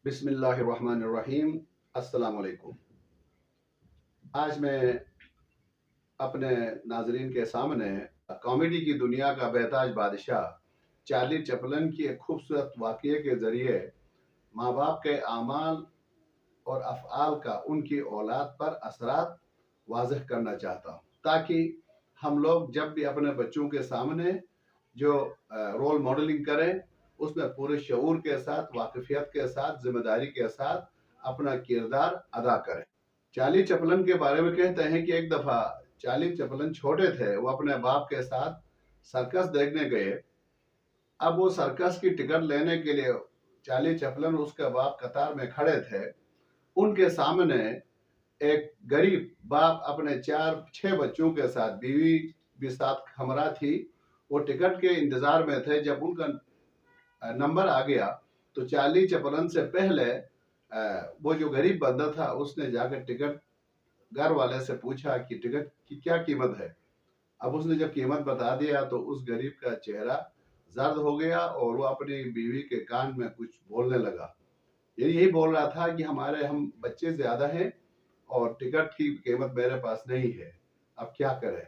बिस्मिल्लाहिर्रहमानिर्रहीम। अस्सलाम वालेकुम। आज मैं अपने नाजरीन के सामने कॉमेडी की दुनिया का बेताज बादशाह चार्ली चैपलिन की एक खूबसूरत वाक़ये के ज़रिए माँ बाप के आमाल और अफ़आल का उनकी औलाद पर असरात वाज़ह करना चाहता हूँ, ताकि हम लोग जब भी अपने बच्चों के सामने जो रोल मॉडलिंग करें, उसमें पूरे शऊर के साथ, वाक़फ़ियत के साथ, ज़िम्मेदारी के साथ अपना किरदार अदा करें। चार्ली चैपलिन के बारे में कहते हैं कि एक दफ़ा चार्ली चैपलिन छोटे थे, वो अपने बाप के साथ सर्कस देखने गए। अब वो सर्कस की टिकट लेने के लिए चार्ली चैपलिन उसके बाप कतार में खड़े थे। उनके सामने एक गरीब बाप अपने 4-6 बच्चों के साथ, बीवी भी साथ हमरा थी, वो टिकट के इंतजार में थे। जब उनका नंबर आ गया तो चार्ली चैपलिन से पहले वो जो गरीब बंदा था उसने जाकर टिकट घर वाले से पूछा कि टिकट की क्या कीमत है। अब उसने जब कीमत बता दिया तो उस गरीब का चेहरा जर्द हो गया और वो अपनी बीवी के कान में कुछ बोलने लगा। ये यही बोल रहा था कि हम बच्चे ज्यादा हैं और टिकट की कीमत मेरे पास नहीं है, अब क्या करें।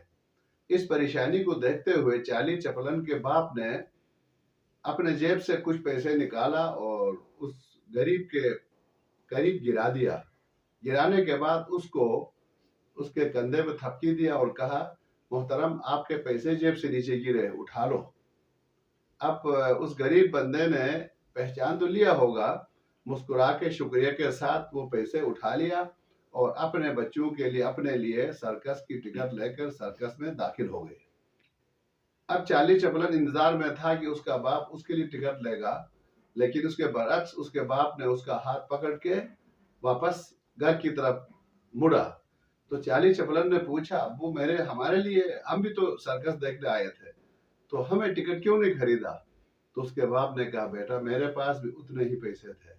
इस परेशानी को देखते हुए चार्ली चैपलिन के बाप ने अपने जेब से कुछ पैसे निकाला और उस गरीब के करीब गिरा दिया। गिराने के बाद उसको उसके कंधे पे थपकी दिया और कहा, मोहतरम आपके पैसे जेब से नीचे गिरे, उठा लो। अब उस गरीब बंदे ने पहचान तो लिया होगा, मुस्कुरा के शुक्रिया के साथ वो पैसे उठा लिया और अपने बच्चों के लिए, अपने लिए सर्कस की टिकट लेकर सर्कस में दाखिल हो गए। अब चार्ली चैपलिन इंतजार में था कि उसका बाप उसके लिए टिकट लेगा, लेकिन उसके बरक्स उसके बाप ने उसका हाथ पकड़ के वापस घर की तरफ मुड़ा। तो चार्ली चैपलिन ने पूछा, अब्बू हमारे लिए, हम भी तो सर्कस देखने आए थे, तो हमें टिकट क्यों नहीं खरीदा। तो उसके बाप ने कहा, बेटा मेरे पास भी उतने ही पैसे थे,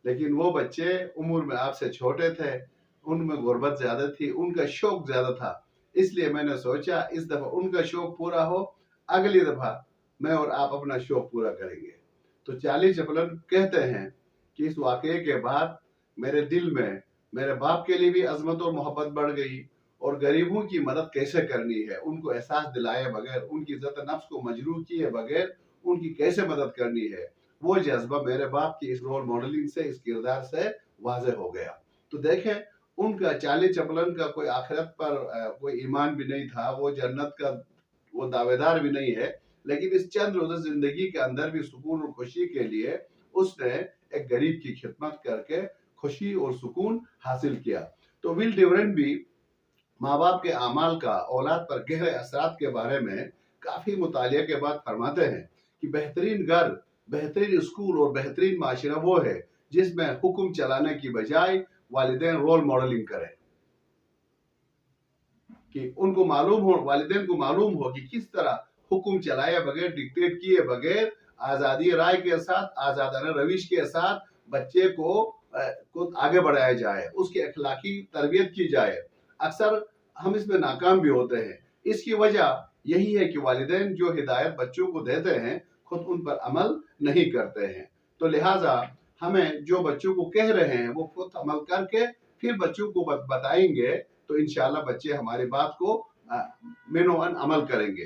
लेकिन वो बच्चे उम्र में आपसे छोटे थे, उनमें गुर्बत ज्यादा थी, उनका शौक ज्यादा था, इसलिए मैंने सोचा इस दफा उनका शौक पूरा हो, अगली दफा मैं और आप अपना शौक पूरा करेंगे। तो चार्ली चैपलिन कहते हैं कि इस वाकये के बाद मेरे दिल में मेरे बाप के लिए भी अजमत और मोहब्बत बढ़ गई और गरीबों की मदद कैसे करनी है, उनको एहसास दिलाए बगैर, उनकी इज्जत नफ्स को मजरूह किए बगैर उनकी कैसे मदद करनी है, वो जज्बा मेरे बाप की इस रोल मॉडलिंग से, इस किरदार से वाज़ेह हो गया। तो देखें, उनका चार्ली चैपलिन का कोई आखिरत पर कोई ईमान भी नहीं था, वो जन्नत का वो दावेदार भी नहीं है, लेकिन इस चंद रोज़ा जिंदगी के अंदर भी सुकून और खुशी के लिए उसने एक गरीब की खिदमत करके खुशी और सुकून हासिल किया। तो विल ड्यूरेंट भी माँ बाप के अमाल का औलाद पर गहरे असरात के बारे में काफी मुतालिया के बाद फरमाते हैं कि बेहतरीन घर, बेहतरीन स्कूल और बेहतरीन माशरा वो है जिसमें हुक्म चलाने की बजाय वालिदैन रोल मॉडलिंग करें, कि उनको मालूम हो, वालिदैन को मालूम हो कि किस तरह हुक्म चलाए बगैर, डिक्टेट किए बगैर, आजादी राय के साथ, आजादाना रविश के साथ बच्चे को आगे बढ़ाया जाए, उसकी अखलाकी तरबियत की जाए। अक्सर हम इसमें नाकाम भी होते हैं। इसकी वजह यही है कि वालिदैन जो हिदायत बच्चों को देते हैं खुद उन पर अमल नहीं करते हैं। तो लिहाजा हमें जो बच्चों को कह रहे हैं वो खुद अमल करके फिर बच्चों को बताएंगे तो इंशाल्लाह बच्चे हमारी बात को मेनोअन अमल करेंगे।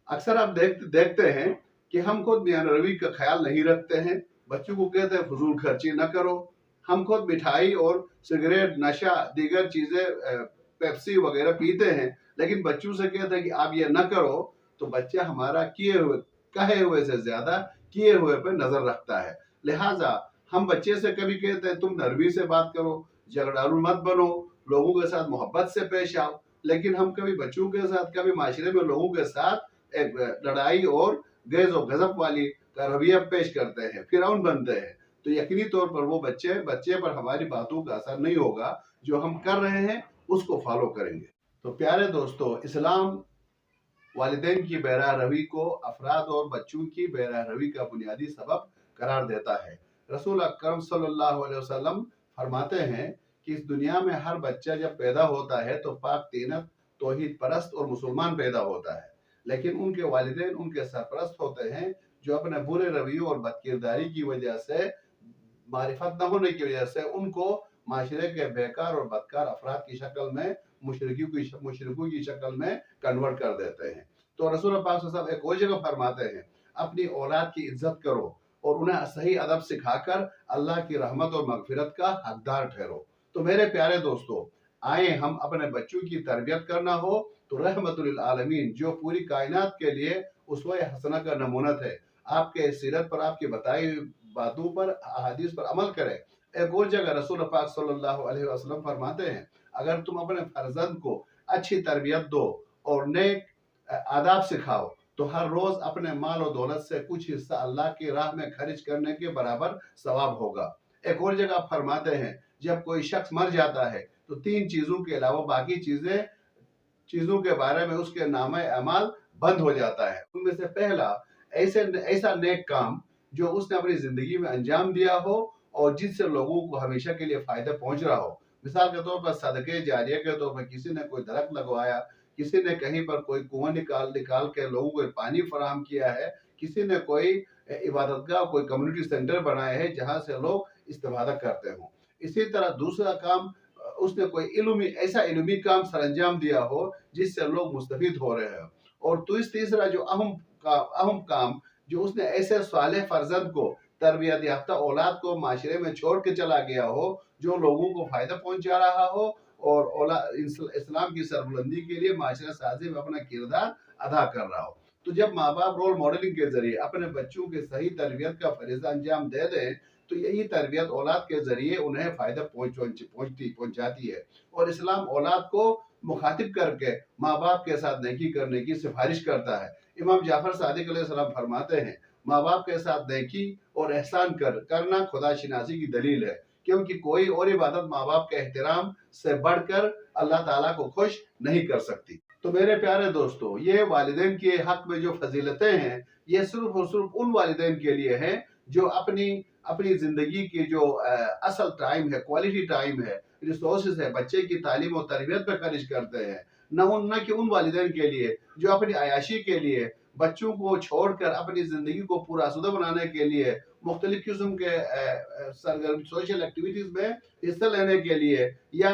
अक्सर आप देखते हैं कि हम खुद बयान रवि का ख्याल नहीं रखते हैं, बच्चों को कहते हैं फजूल खर्ची न करो। हम खुद मिठाई और सिगरेट, नशा, दीगर चीजें, पेप्सी वगैरह पीते हैं, लेकिन बच्चों से कहते हैं कि आप ये न करो, तो बच्चा हमारा कहे हुए से ज्यादा किए हुए पे नजर रखता है। लिहाजा हम बच्चे से कभी कहते हैं तुम नरमी से बात करो, झगड़ालू मत बनो, लोगों के साथ मोहब्बत से पेश आओ, लेकिन हम कभी बच्चों के साथ, कभी माशरे में लोगों के साथ एक लड़ाई और गैज और गजब वाली का रवैया पेश करते हैं, फिरौन बनते हैं, तो यकीनी तौर पर वो बच्चे पर हमारी बातों का असर नहीं होगा, जो हम कर रहे हैं उसको फॉलो करेंगे। तो प्यारे दोस्तों, इस्लाम वालिदैन की बेरा रवी को अफराद और बच्चों की बेरा रवी का बुनियादी सबब करार देता है। रसूल अकरम सल्लल्लाहु अलैहि वसल्लम फरमाते हैं कि इस दुनिया में हर बच्चा जब पैदा होता है तो पाक तीनत, तौहीद परस्त और मुसलमान पैदा होता है, लेकिन उनके वालिदैन उनके सरपरस्त होते हैं जो अपने बुरे रवैयों और बदकिरदारी की वजह से मारिफत न होने की वजह से उनको माशरे के बेकार और बदकार अफराद की शक्ल में मुशरिकों की शक्ल में कन्वर्ट कर देते हैं। तो रसूल पाक सल्लल्लाहु अलैहि वसल्लम एक और जगह फरमाते हैं, अपनी औलाद की इज्जत करो और उन्हें सही अदब सिखाकर अल्लाह की रहमत और मगफिरत का हकदार ठहरो। तो मेरे प्यारे दोस्तों, आए हम अपने बच्चों की तरबियत करना हो तो रहमतुल आलमीन जो पूरी कायनात के लिए उसवा हसना का नमूना है, आपके सीरत पर, आपकी बताई बातों पर, अहादीस पर अमल करें। एक और जगह रसूल पाक सल्लल्लाहु अलैहि वसल्लम फरमाते हैं, अगर तुम अपने फर्जंद को अच्छी तरबियत दो और नेक आदाब सिखाओ तो हर रोज अपने माल और दौलत से कुछ हिस्सा अल्लाह की राह में खर्च करने के बराबर सवाब होगा। एक और जगह फरमाते हैं, जब कोई शख्स मर जाता है तो 3 चीजों के अलावा बाकी चीजों के बारे में उसके नामे अमाल बंद हो जाता है। उनमें से पहला ऐसा नेक काम जो उसने अपनी जिंदगी में अंजाम दिया हो और जिससे लोगों को हमेशा के लिए फायदा पहुंच रहा हो। मिसाल के तौर पर सदके जारिया के तौर पर किसी ने कोई दरख्त लगवाया, किसी ने कहीं पर कोई कुआं निकाल के लोगों को पानी फराहम किया है, किसी ने कोई इबादतगाह, कोई कम्युनिटी सेंटर बनाए हैं जहां से लोग इस्तेफादा करते हों। इसी तरह दूसरा काम, उसने कोई ऐसा इल्मी काम सरअंजाम दिया हो जिससे लोग मुस्तफीद हो रहे हैं। और तो इस तीसरा जो अहम काम जो उसने ऐसे सालेह फर्जंद को, तरबियत याफ्ता औलाद को माशरे में छोड़ के चला गया हो जो लोगों को फायदा पहुंचा रहा हो और इस्लाम की सरबुलंदी के लिए माशरा साजी में अपना किरदार अदा कर रहा हो। तो जब माँ बाप रोल मॉडलिंग के जरिए अपने बच्चों के सही तरबियत का फरीजा अंजाम दे दें तो यही तरबियत औलाद के जरिए उन्हें फायदा पहुंचाती है। और इस्लाम औलाद को मुखातिब करके माँ बाप के साथ नेकी करने की सिफारिश करता है। इमाम जाफर सादिक अलैहिस्सलाम फरमाते हैं, माँ बाप के साथ नेकी और एहसान करना खुदा शिनासी की दलील है, क्योंकि कोई और इबादत माँ बाप के एहतराम से बढ़कर अल्लाह ताला को खुश नहीं कर सकती। तो मेरे प्यारे दोस्तों, ये वालिदैन के हक में जो फजीलतें हैं, ये सिर्फ और सिर्फ उन वालिदैन के लिए हैं जो अपनी जिंदगी की जो असल टाइम है, क्वालिटी टाइम है, रिसोर्सेज है, बच्चे की तालीम और तरबियत पर खर्च करते हैं। न कि उन वालिदैन के लिए जो अपनी अयाशी के लिए बच्चों को छोड़कर अपनी जिंदगी को पुरअसुदा बनाने के लिए मुख्तलिफ किस्म के सरगर्म सोशल एक्टिविटीज में हिस्सा लेने के लिए या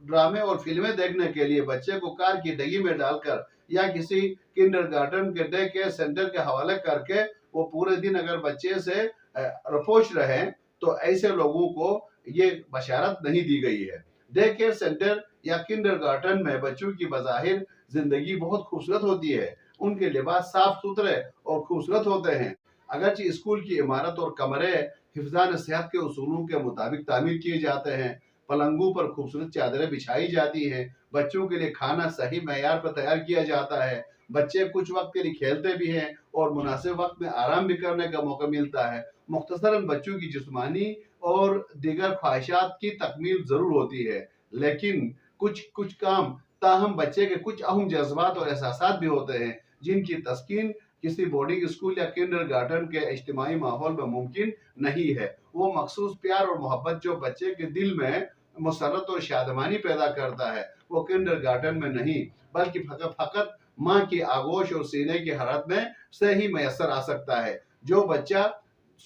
ड्रामे और फिल्में देखने के लिए बच्चे को कार की डगी में डालकर या किसी किंडरगार्टन के डे केयर सेंटर के हवाले करके वो पूरे दिन अगर बच्चे से रपोश रहे तो ऐसे लोगों को ये बशारत नहीं दी गई है। डे केयर सेंटर या किंडरगार्टन में बच्चों की बज़ाहिर जिंदगी बहुत खूबसूरत होती है, उनके लिबास साफ सुथरे और खूबसूरत होते हैं। अगरचे स्कूल की इमारत और कमरे हिफ्ज़ान सेहत के उसूलों के मुताबिक तामीर किए जाते हैं, पलंगों पर खूबसूरत चादरें बिछाई जाती हैं, बच्चों के लिए खाना सही मैयार पर तैयार किया जाता है, बच्चे कुछ वक्त के लिए खेलते भी हैं और मुनासिब वक्त में आराम भी करने का मौका मिलता है। मुख्तसरन बच्चों की जिस्मानी और दीगर ख्वाहिशात की तकमील जरूर होती है, लेकिन कुछ काम ताहम बच्चे के कुछ अहम जज्बात और एहसासात भी होते हैं जिनकी तस्कीन किसी बोर्डिंग स्कूल या किंडरगार्टन के इज्तिमाई माहौल में मुमकिन नहीं है। वो मखसूस प्यार और मोहब्बत जो बच्चे के दिल में मुसरत और शादमानी पैदा करता है वो किंडरगार्टन में नहीं बल्कि फकत माँ की आगोश और सीने की हरत में से ही मैसर आ सकता है। जो बच्चा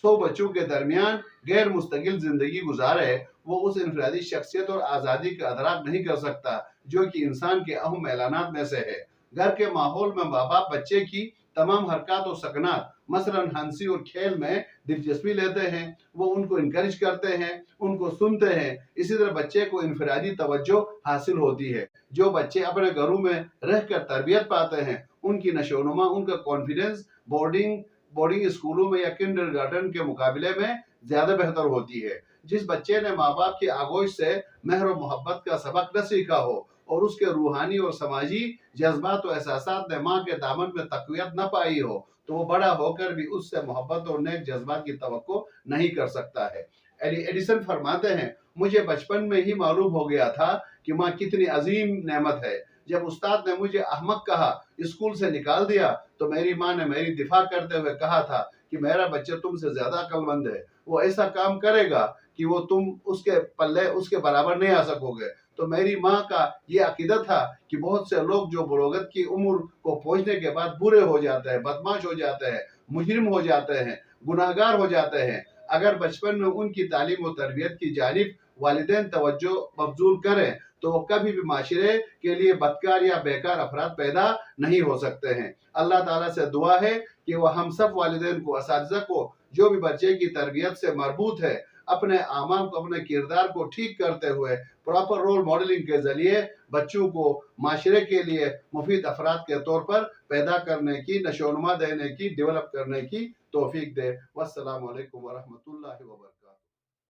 100 बच्चों के दरमियान गैर मुस्तकिल जिंदगी गुजारे वो उस इनफरादी शख्सियत और आज़ादी का अदराक नहीं कर सकता जो कि इंसान के अहम ऐलानात में से है। घर के माहौल में माँ बाप बच्चे की तमाम हरकत और सकनात मसलन हंसी और खेल में दिलचस्पी लेते हैं, वो उनको इनकरेज करते हैं, उनको सुनते हैं। इसी तरह बच्चे को इनफरादी तवज्जो हासिल होती है। जो बच्चे अपने घरों में रहकर तरबियत पाते हैं उनकी नशोनुमा, उनका कॉन्फिडेंस बोर्डिंग स्कूलों में या किंडरगार्टन के मुकाबले में ज्यादा बेहतर होती है। जिस बच्चे ने माँ बाप की आगोश से मेहर और मोहब्बत का सबक न सीखा हो और उसके रूहानी और समाजी जज्बात और एहसासात ने माँ के दामन में तक़वियत न पाई हो तो वो बड़ा होकर भी उससे मोहब्बत और नेक जज्बात की तवक्को नहीं कर सकता है। एडिसन फरमाते हैं, मुझे बचपन में ही मालूम हो गया था कि माँ कितनी अजीम नेमत है। जब उस्ताद ने मुझे अहमक कहा, स्कूल से निकाल दिया, तो मेरी माँ ने मेरी दिफा करते हुए कहा था कि मेरा बच्चा तुमसे ज्यादा अक्लमंद है, वो ऐसा काम करेगा कि वो तुम उसके पल्ले उसके बराबर नहीं आ सकोगे। तो मेरी माँ का ये अकीदा था कि बहुत से लोग जो बलोगत की उम्र को पहुंचने के बाद बुरे हो जाते हैं, बदमाश हो जाते हैं, मुजरिम हो जाते हैं, गुनाहगार हो जाते हैं, اگر بچپن میں ان کی تعلیم و تربیت کی جانب والدین توجہ مبذول کریں تو وہ کبھی بھی معاشرے کے لیے بدکار یا بیکار افراد پیدا نہیں ہو سکتے ہیں۔ اللہ تعالیٰ سے دعا ہے کہ وہ ہم سب والدین کو، اساتذہ کو، جو بھی بچے کی تربیت سے مربوط ہے، اپنے اعمال کو، اپنے کردار کو ٹھیک کرتے ہوئے پراپر رول ماڈلنگ کے ذریعے بچوں کو معاشرے کے لیے مفید افراد کے طور پر پیدا کرنے کی، نشو و نما دینے کی، ڈیولپ کرنے کی توفیق دے۔ والسلام علیکم ورحمۃ اللہ وبرکاتہ۔